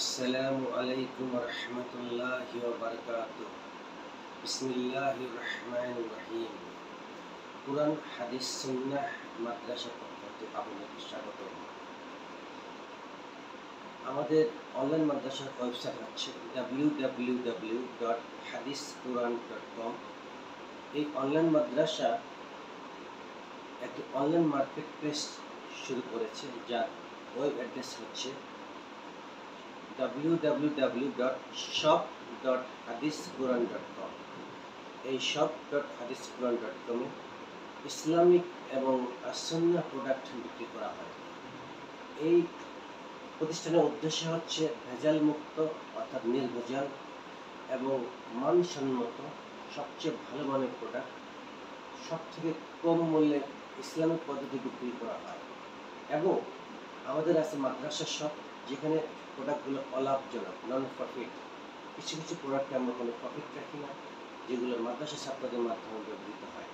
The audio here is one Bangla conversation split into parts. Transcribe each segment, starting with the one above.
আসসালামু আলাইকুম রহমতুল্লাহি ওয়া বারাকাতুহু। বিসমিল্লাহির রহমানির রহিম। কুরআন হাদিস সুন্নাহ মাদ্রাসা পক্ষ থেকে আপনাকে স্বাগত। আমাদের অনলাইন মাদ্রাসার ওয়েবসাইট হচ্ছে www.hadisquran.com। এই অনলাইন মাদ্রাসা একটি অনলাইন মার্কেট প্লেস শুরু করেছে, যার ওয়েব অ্যাড্রেস হচ্ছে www.shop.hadisquran.com। এই shop.hadisquran.com এ ইসলামিক এবং সুন্নাহ প্রোডাক্ট বিক্রি করা হয়। এই প্রতিষ্ঠানের উদ্দেশ্য হচ্ছে ভেজাল মুক্ত অর্থাৎ নির্ভেজাল এবং মানসম্মত সবচেয়ে ভালো মানের প্রোডাক্ট সব থেকে কম মূল্যে ইসলামিক পদ্ধতি বিক্রি করা হয়। এবং আমাদের আছে মাদ্রাসা শপ, যেখানে প্রোডাক্টগুলো অলাভজনক, নন প্রফিট। কিছু কিছু প্রোডাক্টে আমরা কোনো প্রফিট রাখি না, যেগুলো মাদ্রাসা ছাত্রদের মাধ্যমে ব্যবহৃত হয়।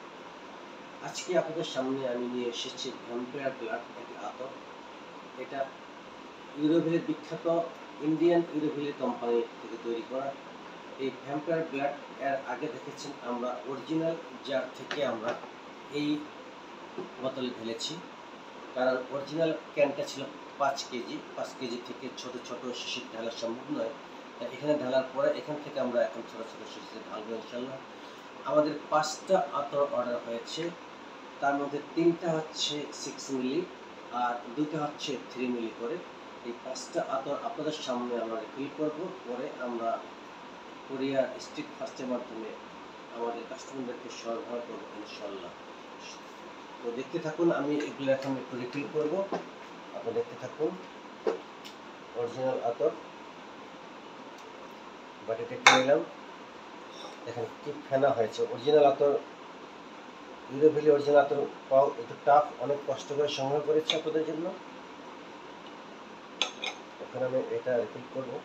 আজকে আপনাদের সামনে আমি নিয়ে এসেছি ভ্যাম্পায়ার ব্লাড একটি আতর। এটা ইউরোভিলের বিখ্যাত ইন্ডিয়ান ইউরোভিলে কোম্পানি থেকে তৈরি করা। এই ভ্যাম্পায়ার ব্লাড এর আগে দেখেছেন আমরা অরিজিনাল জার থেকে আমরা এই বোতলে ঢেলেছি, কারণ অরিজিনাল ক্যানটা ছিল 5 কেজি। 5 কেজি থেকে ছোট ছোট শিশির ঢালা সম্ভব নয়, তাই এখানে ঢালার পরে এখান থেকে আমরা এখন ছোট ছোট শিশির ঢালবো ইনশাল্লাহ। আমাদের 5টা আতর অর্ডার হয়েছে, তার মধ্যে 3টা হচ্ছে 6 মিলি আর 2টা হচ্ছে 3 মিলি করে। এই 5টা আতর আপনাদের সামনে আমরা রিফিল করব, পরে আমরা কোরিয়ার স্ট্রিট ফাস্টের মাধ্যমে আমাদের কাস্টমারদেরকে সরবরাহ করবো ইনশাল্লাহ। তো দেখতে থাকুন, আমি এগুলো এখন একটু রিফিল করবো, আপনি দেখতে থাকুন। অরিজিনাল আতর বাটিতে নিলাম, দেখেন কি ফেনা হয়েছে। অরিজিনাল আতর, ইউরোভিলি অরিজিনাল আতর পাওয়া একটু টাফ, অনেক কষ্ট করে সংগ্রহ করেছি আপনাদের জন্য। এখন আমি এটা রিফিল করবো।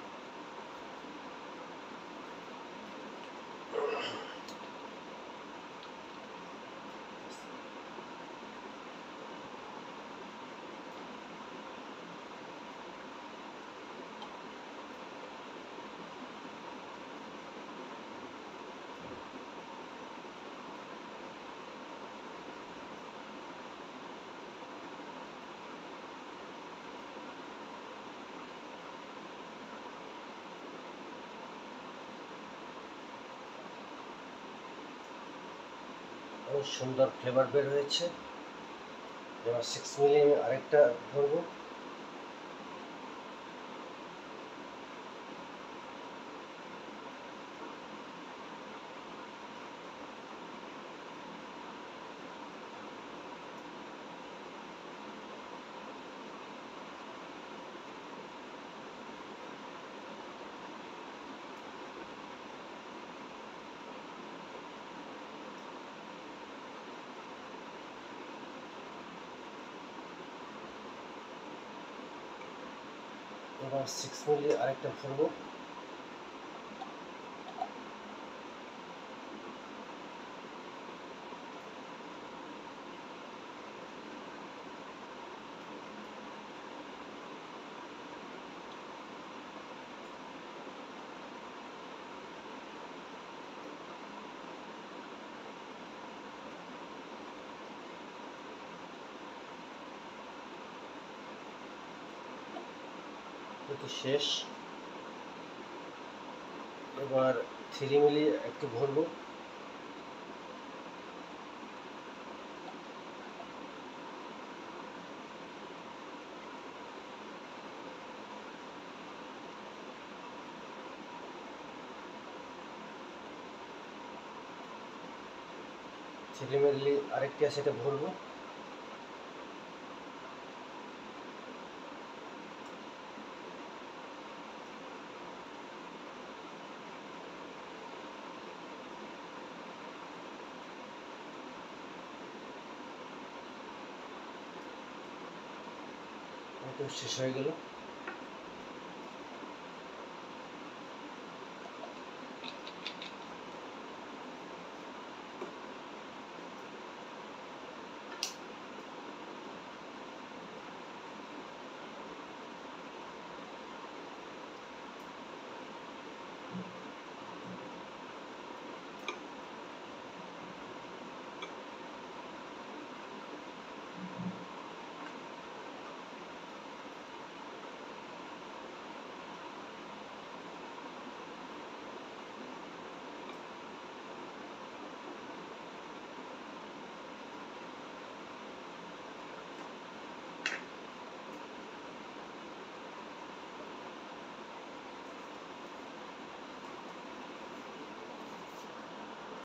অনেক সুন্দর ফ্লেভার বের হয়েছে। এবার 6 মিলি আমি আরেকটা ধরবো। এবার 6 মিলি আরেকটা ভরবো। এটি শেষ। এবার 3 মিলি একটু ভরবো। থ্রি মিলি আরেকটি আছে, এটা ভরবো। শেষ হয়ে গেল।